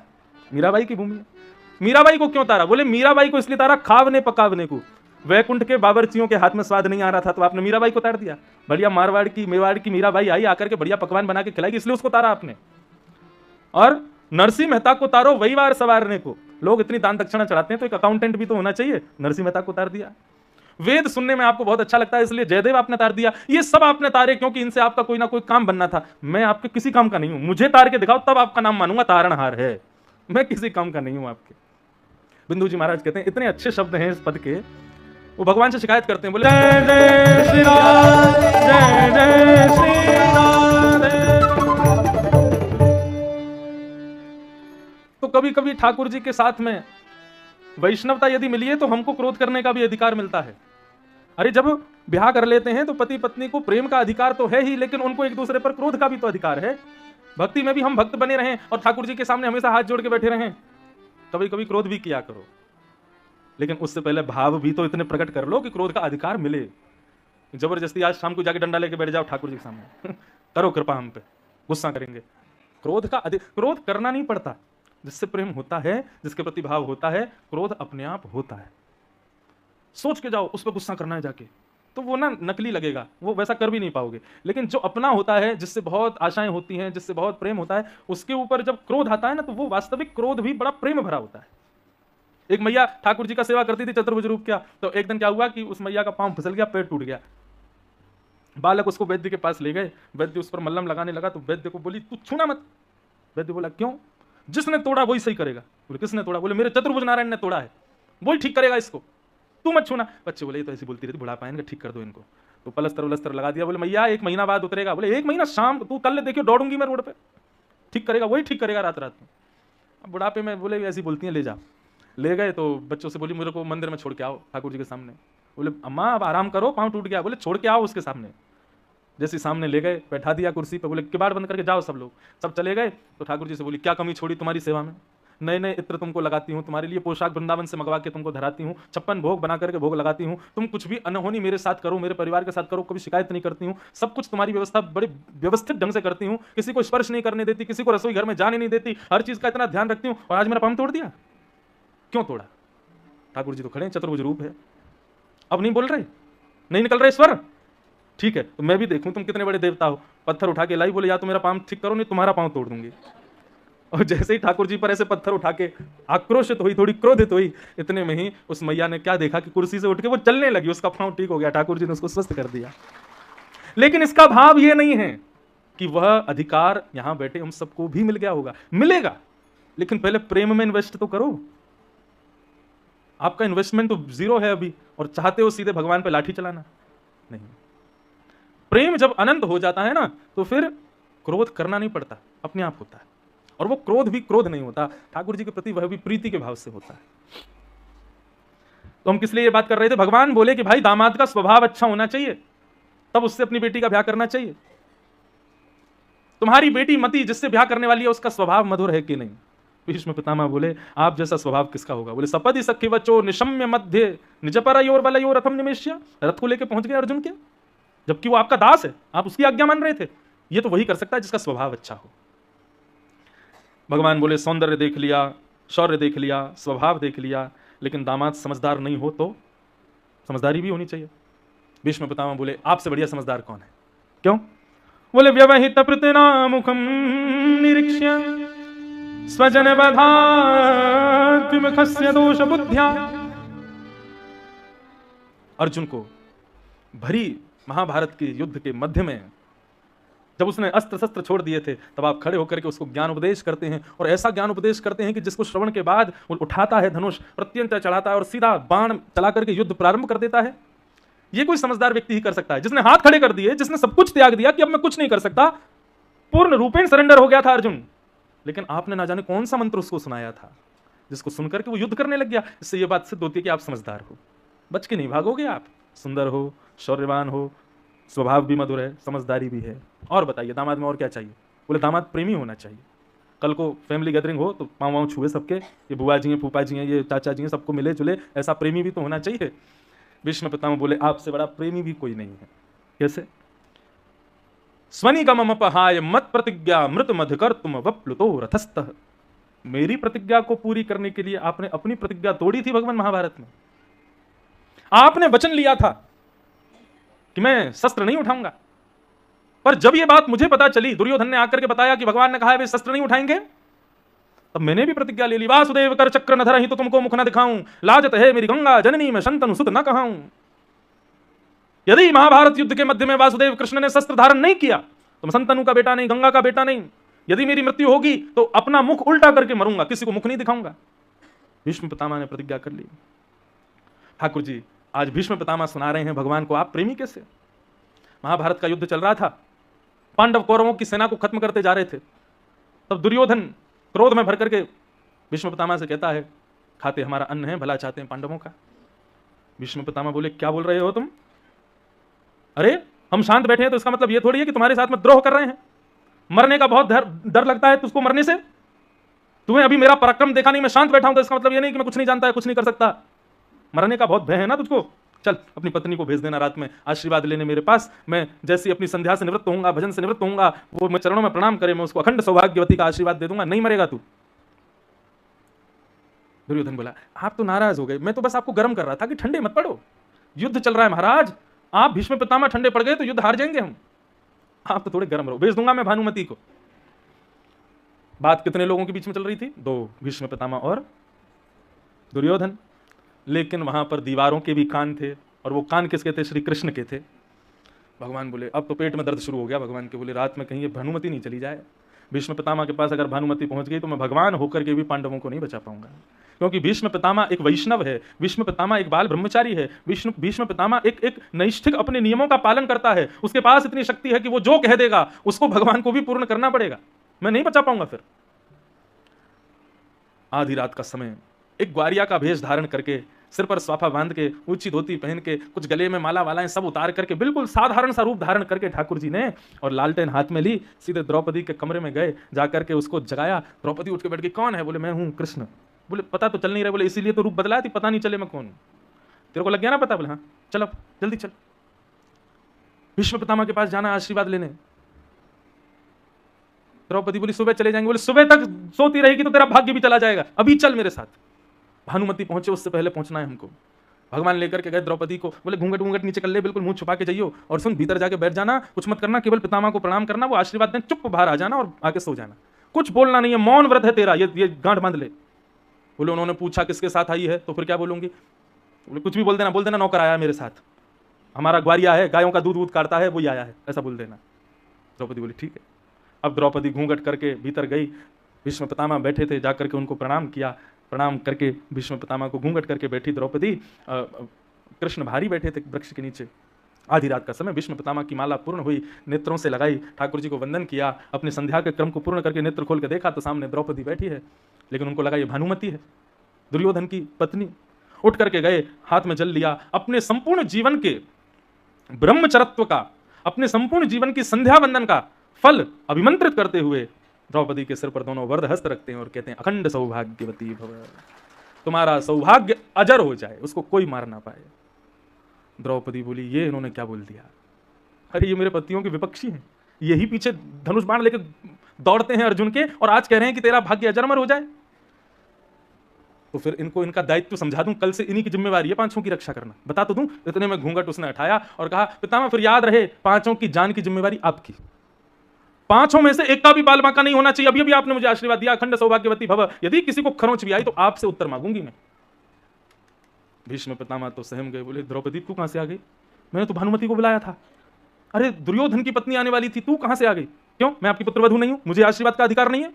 मीराबाई की भूमि है। मीराबाई को क्यों तारा? बोले मीराबाई को इसलिए तारा, खावने पकावने को। वैकुंठ के बावर्चियों के हाथ में स्वाद नहीं आ रहा था तो आपने मीराबाई को तार दिया। बढ़िया मारवाड़ की, मेवाड़ की मीराबाई आई, आकर के बढ़िया पकवान बना के खिलाएगी, इसलिए उसको तारा आपने। और नरसिंह मेहता को तारो वही वार सवारने को। लोग इतनी दान दक्षिणा चढ़ाते हैं तो एक अकाउंटेंट भी तो होना चाहिए, नरसिंह मेहता को तार दिया। वेद सुनने में आपको बहुत अच्छा लगता है, इसलिए जयदेव आपने तार दिया। ये सब आपने तारे क्योंकि इनसे आपका कोई ना कोई काम बनना था। मैं आपके किसी काम का नहीं हूं, मुझे तार के दिखाओ तब आपका नाम मानूंगा, तारणहार है। मैं किसी काम का नहीं हूं आपके। बिंदु जी महाराज कहते हैं, इतने अच्छे शब्द हैं इस पद के, वो भगवान से शिकायत करते हैं, बोले जय जय श्री राम, जय जय श्री राम। तो कभी कभी ठाकुर जी के साथ में वैष्णवता यदि मिली है तो हमको क्रोध करने का भी अधिकार मिलता है। अरे जब ब्याह कर लेते हैं तो पति पत्नी को प्रेम का अधिकार तो है ही, लेकिन उनको एक दूसरे पर क्रोध का भी तो अधिकार है। भक्ति में भी हम भक्त बने रहें और ठाकुर जी के सामने हमेशा हाथ जोड़ के बैठे रहें। कभी कभी क्रोध भी किया करो, लेकिन उससे पहले भाव भी तो इतने प्रकट कर लो कि क्रोध का अधिकार मिले। जबरदस्ती आज शाम को जाके डंडा लेके बैठ जाओ ठाकुर जी के सामने, करो कृपा हम पे, गुस्सा करेंगे। क्रोध करना नहीं पड़ता। जिससे प्रेम होता है, जिसके प्रति भाव होता है, क्रोध अपने आप होता है। सोच के जाओ उस पर गुस्सा करना है जाके, तो वो ना नकली लगेगा, वो वैसा कर भी नहीं पाओगे। लेकिन जो अपना होता है, जिससे बहुत आशाएं होती हैं, जिससे बहुत प्रेम होता है, उसके ऊपर जब क्रोध आता है ना, तो वो वास्तविक क्रोध भी बड़ा प्रेम भरा होता है। एक मैया ठाकुर जी का सेवा करती थी, चतुर्भुज रूप क्या। तो एक दिन क्या हुआ कि उस मैया का पांव फिसल गया, पैर टूट गया। बालक उसको वैद्य के पास ले गए, वैद्य उस पर मल्लम लगाने लगा तो वैद्य को बोली तू छूना मत। वैद्य बोला क्यों? जिसने तोड़ा वही सही करेगा। बोले किसने तोड़ा? बोले मेरे चतुर्भुज नारायण ने तोड़ा है, वही ठीक करेगा इसको, तू मत छूना। बच्चे बोले ये तो ऐसी बोलती रहती, बुढ़ापा है इनका, ठीक कर दो इनको। तो पलस्तर वलस्तर लगा दिया। बोले मैया 1 महीना बाद उतरेगा। बोले 1 महीना? शाम तू कल देखियो दौड़ूंगी मैं रोड पे, ठीक करेगा, वही ठीक करेगा रात रात में। अब बुढ़ापे में बोले ऐसी बोलती हैं, ले जा। ले गए तो बच्चों से बोली मेरे को मंदिर में छोड़ के आओ ठाकुर जी के सामने। बोले अम्मा अब आराम करो, पाँव टूट गया। बोले छोड़ के आओ उसके सामने। जैसे सामने ले गए, बैठा दिया कुर्सी पे, बोले किबाड़ बंद करके जाओ सब लोग। सब चले गए तो ठाकुर जी से बोली क्या कमी छोड़ी तुम्हारी सेवा में? नए नए इत्र तुमको लगाती हूँ, तुम्हारे लिए पोशाक वृंदावन से मंगवा के तुमको धराती हूँ, 56 भोग बना करके भोग लगाती हूँ। तुम कुछ भी अनहोनी मेरे साथ करो, मेरे परिवार के साथ करो, कभी शिकायत नहीं करती हूँ। सब कुछ तुम्हारी व्यवस्था बड़े व्यवस्थित ढंग से करती हूँ, किसी को स्पर्श नहीं करने देती, किसी को रसोई घर में जाने नहीं देती, हर चीज का इतना ध्यान रखती हूँ। और आज मेरा पाँव तोड़ दिया, क्यों तोड़ा? ठाकुर जी तो खड़े हैं, चतुर्भुज रूप है। अब नहीं बोल रहे, नहीं निकल रहे स्वर। ठीक है, तो मैं भी देखूं तुम कितने बड़े देवता हो। पत्थर उठा के लाई, बोले या तो मेरा पाँव ठीक करो नहीं तुम्हारा पाँव तोड़ दूंगी। और जैसे ही ठाकुर जी पर ऐसे पत्थर उठा के आक्रोशित हुई, थोड़ी क्रोधित हुई, इतने में ही उस मैया ने क्या देखा कि कुर्सी से उठ के वो चलने लगी, उसका पाँव ठीक हो गया, ठाकुर जी ने उसको स्वस्थ कर दिया। लेकिन इसका भाव ये नहीं है कि वह अधिकार यहां बैठे हम सबको भी मिल गया होगा, मिलेगा, लेकिन पहले प्रेम में इन्वेस्ट तो करो। आपका इन्वेस्टमेंट तो 0 है अभी, और चाहते हो सीधे भगवान पे लाठी चलाना। नहीं, प्रेम जब अनंत हो जाता है ना, तो फिर क्रोध करना नहीं पड़ता, अपने आप होता है। और वो क्रोध भी क्रोध नहीं होता, ठाकुर जी के प्रति वह भी प्रीति के भाव से होता है। तो हम किस लिए ये बात कर रहे थे? भगवान बोले कि भाई दामाद का स्वभाव अच्छा होना चाहिए, तब उससे अपनी बेटी का ब्याह करना चाहिए। तुम्हारी बेटी मति जिससे ब्याह करने वाली है उसका स्वभाव मधुर है कि नहीं? भीष्म पितामह बोले आप जैसा स्वभाव किसका होगा? बोले सपदि सखी वचो निशम्य मध्य निज परयोर बलयोर रथम निमेश्य। रथ को लेके पहुंच गए अर्जुन के, जबकि वो आपका दास है, आप उसकी आज्ञा मान रहे थे। ये तो वही कर सकता है जिसका स्वभाव अच्छा हो। भगवान बोले सौंदर्य देख लिया, शौर्य देख लिया, स्वभाव देख लिया, लेकिन दामाद समझदार नहीं हो तो समझदारी भी होनी चाहिए। भीष्म पितामह बोले आपसे बढ़िया समझदार कौन है? क्यों? बोले व्यवहित प्रतना मुखम निरीक्ष्य स्वजन बधात्मखस्य दोष बुद्ध्या। अर्जुन को भरी महाभारत के युद्ध के मध्य में जब उसने अस्त्र शस्त्र छोड़ दिए थे, तब आप खड़े होकर के उसको ज्ञान उपदेश करते हैं, और ऐसा ज्ञान उपदेश करते हैं कि जिसको श्रवण के बाद वो उठाता है धनुष, प्रत्यंत चढ़ाता है और सीधा बाण चला करके युद्ध प्रारंभ कर देता है। ये कोई समझदार व्यक्ति ही कर सकता है, जिसने हाथ खड़े कर दिए, जिसने सब कुछ त्याग दिया कि अब मैं कुछ नहीं कर सकता, पूर्ण रूपेण सरेंडर हो गया था अर्जुन। लेकिन आपने ना जाने कौन सा मंत्र उसको सुनाया था, जिसको सुनकर के वो युद्ध करने लग गया। इससे ये बात सिद्ध होती है कि आप समझदार हो, बच के नहीं भागोगे। आप सुंदर हो, शौर्यवान हो, स्वभाव भी मधुर है, समझदारी भी है। और बताइए दामाद में और क्या चाहिए? बोले दामाद प्रेमी होना चाहिए। कल को फैमिली गैदरिंग हो तो पाँव वाँव छुए सबके, ये बुआ जी हैं, फूफा जी हैं, ये चाचा जी हैं, सबको मिले जुले, ऐसा प्रेमी भी तो होना चाहिए। भीष्म पितामह बोले आपसे बड़ा प्रेमी भी कोई नहीं है। कैसे? स्वनिगमम अपहाय मत प्रतिज्ञा मृत मधुकर तुम वप्लुतो रथस्थः। मेरी प्रतिज्ञा को पूरी करने के लिए आपने अपनी प्रतिज्ञा तोड़ी थी। भगवान महाभारत में आपने वचन लिया था कि मैं शस्त्र नहीं उठाऊंगा, पर जब यह बात मुझे पता चली, दुर्योधन ने आकर के बताया कि भगवान ने कहा है वे शस्त्र नहीं उठाएंगे, तब मैंने भी प्रतिज्ञा ले ली। वासुदेव कर चक्र न धरहि तो तुमको मुख न दिखाऊं, लाजत है मेरी गंगा जननी मैं शंतनु सुत न कहाऊं। यदि महाभारत युद्ध के मध्य में वासुदेव कृष्ण ने शस्त्र धारण नहीं किया तो मैं शंतनु का बेटा नहीं, गंगा का बेटा नहीं। यदि मेरी मृत्यु होगी तो अपना मुख उल्टा करके मरूंगा, किसी को मुख नहीं दिखाऊंगा। भीष्म पितामह ने प्रतिज्ञा कर ली। ठाकुर जी आज भीष्म पितामह सुना रहे हैं भगवान को आप प्रेमी कैसे? महाभारत का युद्ध चल रहा था, पांडव कौरवों की सेना को खत्म करते जा रहे थे, तब दुर्योधन क्रोध में भर करके भीष्म पितामह से कहता है खाते हमारा अन्न है, भला चाहते हैं पांडवों का। भीष्म पितामह बोले क्या बोल रहे हो तुम? अरे हम शांत बैठे हैं तो इसका मतलब ये थोड़ी है कि तुम्हारे साथ में द्रोह कर रहे हैं। मरने का बहुत डर लगता है तुझको मरने से? तुम्हें अभी मेरा पराक्रम देखा नहीं, मैं शांत बैठा हूं तो इसका मतलब ये नहीं कि मैं कुछ नहीं जानता है, कुछ नहीं कर सकता। मरने का बहुत भय है ना तुझको? चल अपनी पत्नी को भेज देना रात में आशीर्वाद लेने मेरे पास। मैं जैसी अपनी संध्या से निवृत्त होऊंगा, भजन से निवृत्त होऊंगा, वो मैं चरणों में प्रणाम करे, मैं उसको अखंड सौभाग्यवती का आशीर्वाद दे दूंगा, नहीं मरेगा तू। दुर्योधन बोला आप तो नाराज हो गए, मैं तो बस आपको गर्म कर रहा था कि ठंडे मत पड़ो, युद्ध चल रहा है महाराज। आप भीष्म पितामह ठंडे पड़ गए तो युद्ध हार जाएंगे हम, आप तो थोड़े गर्म रहो, भेज दूंगा मैं भानुमति को। बात कितने लोगों के बीच में चल रही थी? दो, भीष्म पितामह और दुर्योधन। लेकिन वहां पर दीवारों के भी कान थे, और वो कान किसके थे? श्री कृष्ण के थे। भगवान बोले अब तो पेट में दर्द शुरू हो गया। भगवान के बोले रात में कहीं ये भानुमति नहीं चली जाए। भीष्म पितामह के पास अगर भानुमति पहुंच गई तो मैं भगवान होकर के भी पांडवों को नहीं बचा पाऊंगा, क्योंकि भीष्म पितामह एक वैष्णव है, भीष्म पितामह एक बाल ब्रह्मचारी है, भीष्म पितामह एक नैष्ठिक अपने नियमों का पालन करता है। उसके पास इतनी शक्ति है कि वो जो कह देगा उसको भगवान को भी पूर्ण करना पड़ेगा, मैं नहीं बचा पाऊंगा। फिर आधी रात का समय एक ग्वारिया का भेष धारण करके, सिर पर स्वाफा बांध के, ऊंची धोती पहन के, कुछ गले में माला वालाएं सब उतार करके, बिल्कुल साधारण सा रूप धारण करके ठाकुर जी ने और लालटेन हाथ में ली, सीधे द्रौपदी के कमरे में गए, जाकर के उसको जगाया। द्रौपदी उठ के बैठ गई, कौन है? बोले मैं हूं कृष्ण। बोले पता तो चल नहीं रहा। बोले इसीलिए तो रूप बदला थी, पता नहीं चले मैं कौन हूं। तेरे को लग गया ना पता? बोले हाँ चलो जल्दी चल, भीष्म पितामह के पास जाना आशीर्वाद लेने। द्रौपदी बोली सुबह चले जाएंगे। बोले सुबह तक सोती रहेगी तो तेरा भाग्य भी चला जाएगा, अभी चल मेरे साथ। भानुमति पहुंचे, उससे पहले पहुंचना है हमको। भगवान लेकर के गए द्रौपदी को, बोले घूंघट घूंघट नीचे कर ले, बिल्कुल मुंह छुपा के जाइयो, और सुन भीतर जाके बैठ जाना, कुछ मत करना, केवल पितामह को प्रणाम करना, वो आशीर्वाद दें, चुप बाहर आ जाना और आके सो जाना, कुछ बोलना नहीं है, मौन व्रत है तेरा, ये गांठ बांध ले। बोले उन्होंने पूछा किसके साथ आई है, तो फिर क्या बोलूंगी? बोले कुछ भी बोल देना नौकर आया मेरे साथ, हमारा ग्वारिया है, गायों का दूध काटता है, वही आया है, ऐसा बोल देना। द्रौपदी बोली ठीक है। अब द्रौपदी घूंघट करके भीतर गई, भीष्म पितामह बैठे थे, जाकर के उनको प्रणाम किया। प्रणाम करके भीष्म पितामह को घूंघट करके बैठी द्रौपदी। कृष्ण भारी बैठे थे वृक्ष के नीचे। आधी रात का समय, भीष्म पितामह की माला पूर्ण हुई, नेत्रों से लगाई, ठाकुर जी को वंदन किया, अपने संध्या के क्रम को पूर्ण करके नेत्र खोल के देखा तो सामने द्रौपदी बैठी है, लेकिन उनको लगा ये भानुमति है, दुर्योधन की पत्नी। उठ करके गए, हाथ में जल लिया, अपने संपूर्ण जीवन के ब्रह्मचरत्व का, अपने संपूर्ण जीवन की संध्या वंदन का फल अभिमंत्रित करते हुए द्रौपदी के सिर पर दोनों वरद हस्त रखते हैं और कहते हैं अखंड सौभाग्यवती भव, तुम्हारा सौभाग्य अजर हो जाए, उसको कोई मार ना पाए। द्रौपदी बोली ये इन्होंने क्या बोल दिया, अरे ये मेरे पतियों के विपक्षी हैं, यही पीछे धनुष बाण लेकर दौड़ते हैं अर्जुन के, और आज कह रहे हैं कि तेरा भाग्य अजरमर हो जाए। तो फिर इनको इनका दायित्व समझा दूं, कल से इन्हीं की जिम्मेवारी है पांचों की रक्षा करना, बता तो दूं। इतने में घूंघट उसने हटाया और कहा पितामह फिर याद रहे पांचों की जान की जिम्मेवारी आपकी, पांचों में से एक का भी बाल बांका नहीं होना चाहिए। अभी अभी आपने मुझे आशीर्वाद दिया अखंड सौभाग्यवती भव, यदि किसी को खरोंच भी आई तो आपसे उत्तर मांगूंगी मैं। भीष्म पितामह तो सहम गए, बोले द्रौपदी तू कहां से आ गई, मैंने तो भानुमति को बुलाया था। अरे दुर्योधन की पत्नी आने वाली थी, तू कहां से आ गई, क्यों मैं आपकी पुत्रवधू नहीं हूं, मुझे आशीर्वाद का अधिकार नहीं है?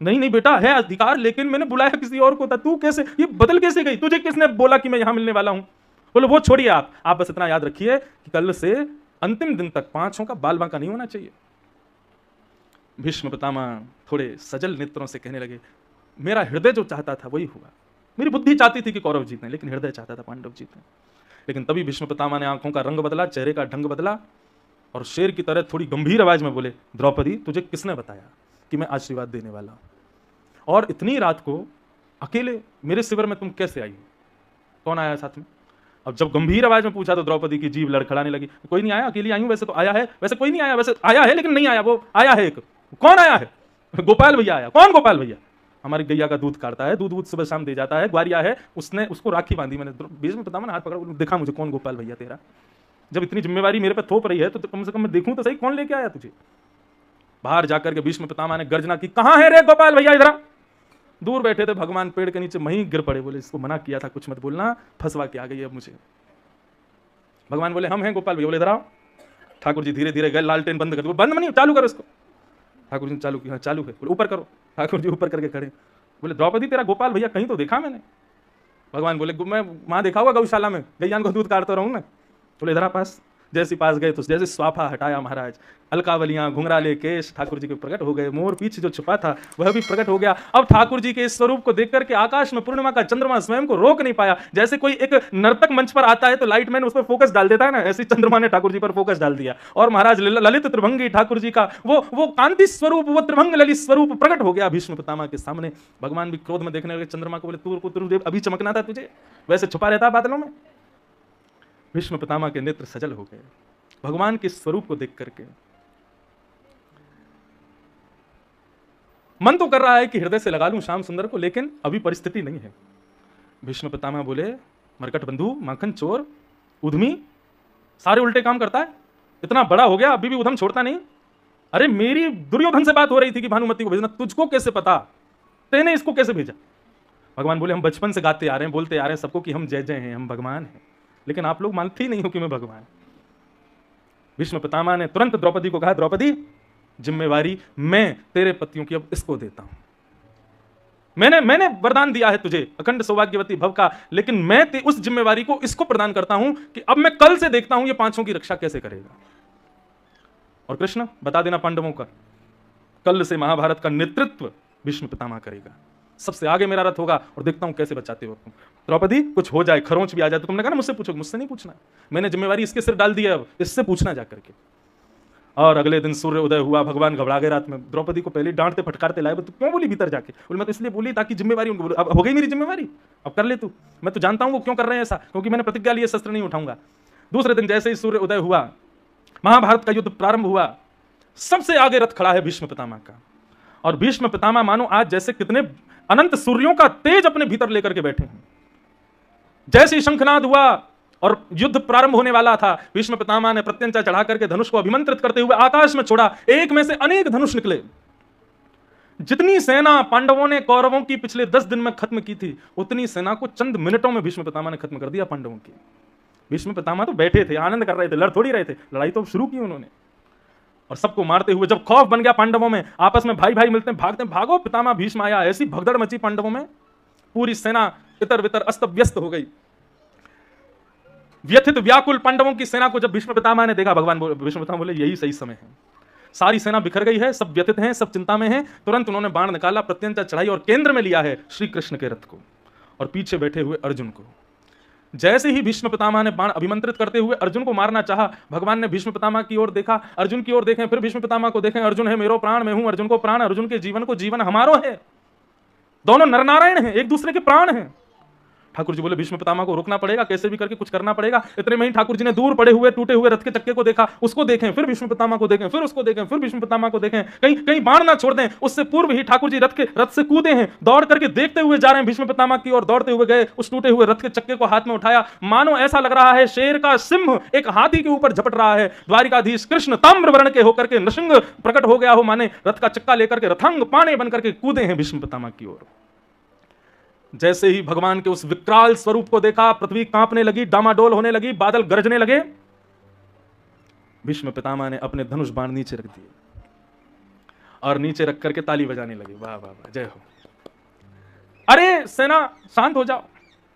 नहीं नहीं बेटा है अधिकार, लेकिन मैंने बुलाया किसी और को था, तू कैसे ये बदल कैसे गई, तुझे किसने बोला कि मैं यहां मिलने वाला हूं? बोले वो छोड़िए आप बस इतना याद रखिए कि कल से अंतिम दिन तक पांचों का बाल बांका नहीं होना चाहिए। भीष्म पितामह थोड़े सजल नेत्रों से कहने लगे मेरा हृदय जो चाहता था वही हुआ, मेरी बुद्धि चाहती थी कि कौरव जीतें, लेकिन हृदय चाहता था पांडव जीतें। लेकिन तभी भीष्म पितामह ने आंखों का रंग बदला, चेहरे का ढंग बदला और शेर की तरह थोड़ी गंभीर आवाज में बोले द्रौपदी तुझे किसने बताया कि मैं आशीर्वाद देने वाला हूं, और इतनी रात को अकेले मेरे शिविर में तुम कैसे आई हो, कौन आया साथ में? अब जब गंभीर आवाज में पूछा तो द्रौपदी की जीभ लड़खड़ाने लगी, कोई नहीं आया, अकेली आई हूं, वैसे तो आया है, वैसे कोई नहीं आया, वैसे आया है लेकिन नहीं आया, वो आया है एक, कौन आया है? गोपाल भैया आया। कौन गोपाल भैया? हमारी गैया का दूध काटता है, दूध सुबह शाम दे जाता है, ग्वारिया है, उसने उसको राखी बांधी, मैंने भीष्म पितामह हाथ पकड़ा, दिखा मुझे कौन गोपाल भैया तेरा, जब इतनी जिम्मेवारी मेरे पे थोप रही है तो कम से कम मैं देखूं तो सही कौन लेके आया तुझे। बाहर जाकर के भीष्म पितामह ने गर्जना की, कहां है रे गोपाल भैया, इधर। दूर बैठे थे भगवान पेड़ के नीचे वहीं गिर पड़े, बोले इसको मना किया था कुछ मत बोलना, फंसवा के आ गई अब मुझे। भगवान बोले हम हैं गोपाल भैया, बोले इधर आओ। ठाकुर जी धीरे धीरे गए, लालटेन बंद कर दो, बंद नहीं चालू करो इसको। ठाकुर जी ने चालू किया, चालू है, बोले ऊपर करो। ठाकुर जी ऊपर करके खड़े, बोले द्रौपदी तेरा गोपाल भैया कहीं तो देखा मैंने। भगवान बोले मैं वहां देखा हुआ गौशाला में, गैयान को दूध काटता रहूं मैं। बोले इधर पास, जैसे पास गए तो जैसे स्वाफा हटाया महाराज, अलकावलियां घुंघराले केश ठाकुर जी के प्रकट हो गए, मोर पीछ जो छुपा था वह भी प्रकट हो गया। अब ठाकुर जी के इस स्वरूप को देख करके आकाश में पूर्णिमा का चंद्रमा स्वयं को रोक नहीं पाया। जैसे कोई एक नर्तक मंच पर आता है तो लाइटमैन उस पर फोकस डाल देता है ना, ऐसे चंद्रमा ने ठाकुर जी पर फोकस डाल दिया और महाराज ललित त्रिभंगी ठाकुर जी का वो कांति स्वरूप, वो त्रिभंग ललित स्वरूप प्रकट हो गया भीष्म पितामह के सामने। भगवान भी क्रोध में देखने लगे चंद्रमा को, बोले तू अभी चमकना था तुझे, वैसे छुपा रहता बादलों में। भीष्म पितामह के नेत्र सजल हो गए भगवान के स्वरूप को देख करके। मन तो कर रहा है कि हृदय से लगा लूं श्याम सुंदर को, लेकिन अभी परिस्थिति नहीं है। भीष्म पितामह बोले मरकट बंधु, माखन चोर, उद्यमी, सारे उल्टे काम करता है, इतना बड़ा हो गया अभी भी उधम छोड़ता नहीं। अरे मेरी दुर्योधन से बात हो रही थी कि भानुमति को भेजना, तुझको कैसे पता, तेने इसको कैसे भेजा? भगवान बोले हम बचपन से गाते आ रहे हैं, बोलते आ रहे हैं सबको कि हम जय जय हैं, हम भगवान हैं, लेकिन आप लोग मानते ही नहीं हो कि मैं भगवान। भीष्म पितामह ने तुरंत द्रौपदी को कहा जिम्मेवारी मैं तेरे पतियों की अब इसको देता हूं। मैंने वरदान दिया है तुझे अखंड सौभाग्यवती भव का, लेकिन मैं उस जिम्मेवारी को इसको प्रदान करता हूं कि अब मैं कल से देखता हूं ये पांचों की रक्षा कैसे करेगा। और कृष्ण बता देना पांडवों का, कल से महाभारत का नेतृत्व भीष्म पितामह करेगा, सबसे आगे मेरा रथ होगा और देखता हूं कैसे बचाते हो तुम। द्रौपदी कुछ हो जाए, खरोंच भी आ जाए तो तुमने कहा ना मुझसे पूछो, मुझसे नहीं पूछना, मैंने जिम्मेवारी इसके सिर डाल दी है, अब इससे पूछना जाकर के। और अगले दिन सूर्य उदय हुआ, भगवान घबरा गए रात में, द्रौपदी को पहले डांटते फटकारते लाए, तू क्यों बोली भीतर जाके? बोले मैं तो इसलिए बोली ताकि जिम्मेवारी उनको, अब हो गई मेरी जिम्मेवारी, अब कर ले तू, मैं तो जानता हूं वो क्यों कर रहे हैं ऐसा, क्योंकि मैंने प्रतिज्ञा ली है शस्त्र नहीं उठाऊंगा। दूसरे दिन जैसे ही सूर्य उदय हुआ, महाभारत का युद्ध प्रारंभ हुआ, सबसे आगे रथ खड़ा है भीष्म पितामह का। और भीष्म पितामह मानो आज जैसे कितने अनंत सूर्यों का तेज अपने भीतर लेकर के बैठे हैं। जैसे ही शंखनाद हुआ और युद्ध प्रारंभ होने वाला था, भीष्म पितामह ने प्रत्यंचा चढ़ा करके धनुष को अभिमंत्रित करते हुए आकाश में छोड़ा, एक में से अनेक धनुष निकले। जितनी सेना पांडवों ने कौरवों की पिछले 10 दिन में खत्म की थी, उतनी सेना को चंद मिनटों में भीष्म पितामह ने खत्म कर दिया पांडवों की। भीष्म पितामह तो बैठे थे, आनंद कर रहे थे, लड़ थोड़ी रहे थे, लड़ाई तो शुरू की उन्होंने। और सबको मारते हुए जब खौफ बन गया पांडवों में, आपस में भाई भाई मिलते हैं, भागते हैं, भागो पितामह भीष्म आया, ऐसी भगदड़ मची पांडवों में, पूरी सेना इतर बितर अस्त व्यस्त हो गई। व्यथित व्याकुल पांडवों की सेना को जब भीष्म पितामह ने देखा, भीष्म पितामह बोले यही सही समय है, सारी सेना बिखर गई है, सब व्यथित हैं, सब चिंता में हैं। तुरंत उन्होंने बाण निकाला, प्रत्यंचा चढ़ाई और केंद्र में लिया है श्री कृष्ण के रथ को और पीछे बैठे हुए अर्जुन को। जैसे ही भीष्म पितामह ने बाण अभिमंत्रित करते हुए अर्जुन को मारना चाहा, भगवान ने भीष्म पितामह की ओर देखा, अर्जुन की ओर देखें, फिर भीष्म पितामह को देखें, अर्जुन है मेरो प्राण, मैं हूं अर्जुन को प्राण, अर्जुन के जीवन को जीवन हमारो है। दोनों नरनारायण हैं, एक दूसरे के प्राण हैं। ठाकुर जी बोले भीष्म पितामह को रोकना पड़ेगा, कैसे भी करके कुछ करना पड़ेगा। इतने में ही ठाकुर जी ने दूर पड़े हुए टूटे हुए रथ के चक्के को देखा, उसको देखें, फिर भीष्म पितामह को देखें, फिर उसको देखें, फिर भीष्म पितामह को देखें, कहीं कहीं बाण ना छोड़ दें। उससे पूर्व ही ठाकुर जी रथ से कूदे हैं, दौड़ करके देखते हुए जा रहे हैं भीष्म पितामह की ओर, दौड़ते हुए गए, उस टूटे हुए रथ के चक्के को हाथ में उठाया, मानो ऐसा लग रहा है शेर का सिंह एक हाथी के ऊपर झपट रहा है। द्वारिकाधीश कृष्ण ताम्र वर्ण के होकर के नृसिंह प्रकट हो गया हो, माने रथ का चक्का लेकर के रथांग पाने बनकर के कूदे हैं भीष्म पितामह की ओर। जैसे ही भगवान के उस विकराल स्वरूप को देखा, पृथ्वी कांपने लगी, डामाडोल होने लगी, बादल गरजने लगे। भीष्म पितामह ने अपने धनुष बाण नीचे रख दिए और नीचे रख करके ताली बजाने लगे, वाह वाह वाह, जय हो। अरे सेना शांत हो जाओ,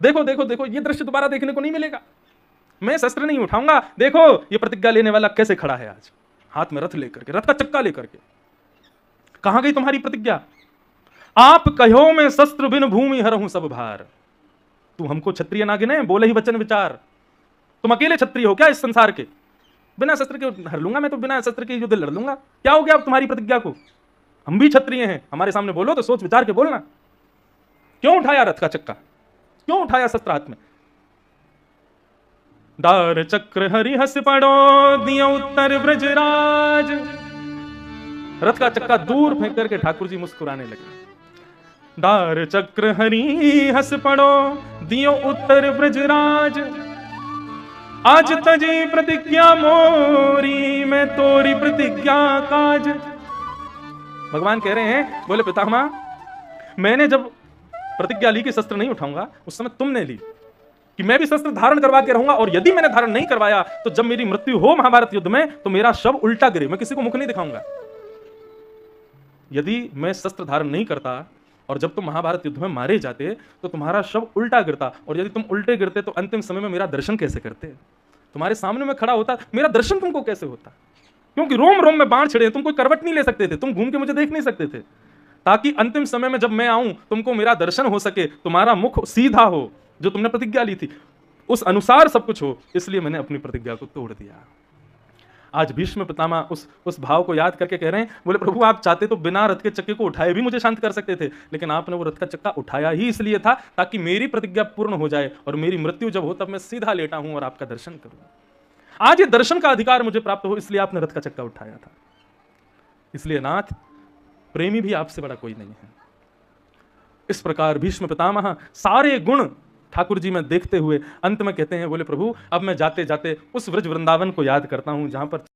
देखो देखो देखो, ये दृश्य दोबारा देखने को नहीं मिलेगा। मैं शस्त्र नहीं उठाऊंगा, देखो ये प्रतिज्ञा लेने वाला कैसे खड़ा है आज, हाथ में रथ लेकर के, रथ का चक्का लेकर के। कहां गई तुम्हारी प्रतिज्ञा? आप कहो मैं शस्त्र बिन भूमि हरहूं सब भार। तू हमको क्षत्रिय ना गिने, बोले ही वचन विचार। तुम अकेले क्षत्रिय हो क्या इस संसार के? बिना शस्त्र के हर लूंगा मैं तो, बिना शस्त्र के युद्ध लड़ लूंगा। क्या हो गया अब तुम्हारी प्रतिज्ञा को? हम भी क्षत्रिय हैं, हमारे सामने बोलो तो सोच विचार के बोलना। क्यों उठाया रथ का चक्का, क्यों उठाया शस्त्र हाथ में? दार चक्र हरि हस पड़ो दियो उत्तर ब्रजराज। रथ का चक्का दूर फेंक करके ठाकुर जी मुस्कुराने लगे। दार चक्र हरि हस पड़ो दियो उत्तर ब्रजराज, आज तजी प्रतिज्ञा मोरी मैं तोरी प्रतिज्ञा काज। भगवान कह रहे हैं, बोले पितामह मैंने जब प्रतिज्ञा ली कि शस्त्र नहीं उठाऊंगा, उस समय तुमने ली कि मैं भी शस्त्र धारण करवा के रहूंगा, और यदि मैंने धारण नहीं करवाया तो जब मेरी मृत्यु हो महाभारत युद्ध में तो मेरा शव उल्टा गिरे, मैं किसी को मुख नहीं दिखाऊंगा। यदि मैं शस्त्र धारण नहीं करता और जब तुम महाभारत युद्ध में मारे जाते तो तुम्हारा शव उल्टा गिरता, और यदि तुम उल्टे गिरते तो अंतिम समय में मेरा दर्शन कैसे करते? तुम्हारे सामने में खड़ा होता, मेरा दर्शन तुमको कैसे होता? क्योंकि रोम रोम में बाण छिड़े, तुम कोई करवट नहीं ले सकते थे, तुम घूम के मुझे देख नहीं सकते थे, ताकि अंतिम समय में जब मैं आऊं तुमको मेरा दर्शन हो सके, तुम्हारा मुख सीधा हो, जो तुमने प्रतिज्ञा ली थी उस अनुसार सब कुछ हो। इसलिए मैंने अपनी प्रतिज्ञा को तोड़ दिया। आज भीष्म पितामह उस भाव को याद करके कह रहे हैं, बोले प्रभु आप चाहते तो बिना रथ के चक्के को उठाए भी मुझे शांत कर सकते थे, लेकिन आपने वो रथ का चक्का उठाया ही इसलिए था ताकि मेरी प्रतिज्ञा पूर्ण हो जाए, और मेरी मृत्यु जब हो तब मैं सीधा लेटा हूं और आपका दर्शन करूं। आज ये दर्शन का अधिकार मुझे प्राप्त हो, इसलिए आपने रथ का चक्का उठाया था। इसलिए नाथ प्रेमी भी आपसे बड़ा कोई नहीं है। इस प्रकार भीष्म पितामह सारे गुण ठाकुर जी में देखते हुए अंत में कहते हैं, बोले प्रभु अब मैं जाते जाते उस व्रज वृंदावन को याद करता हूं जहां पर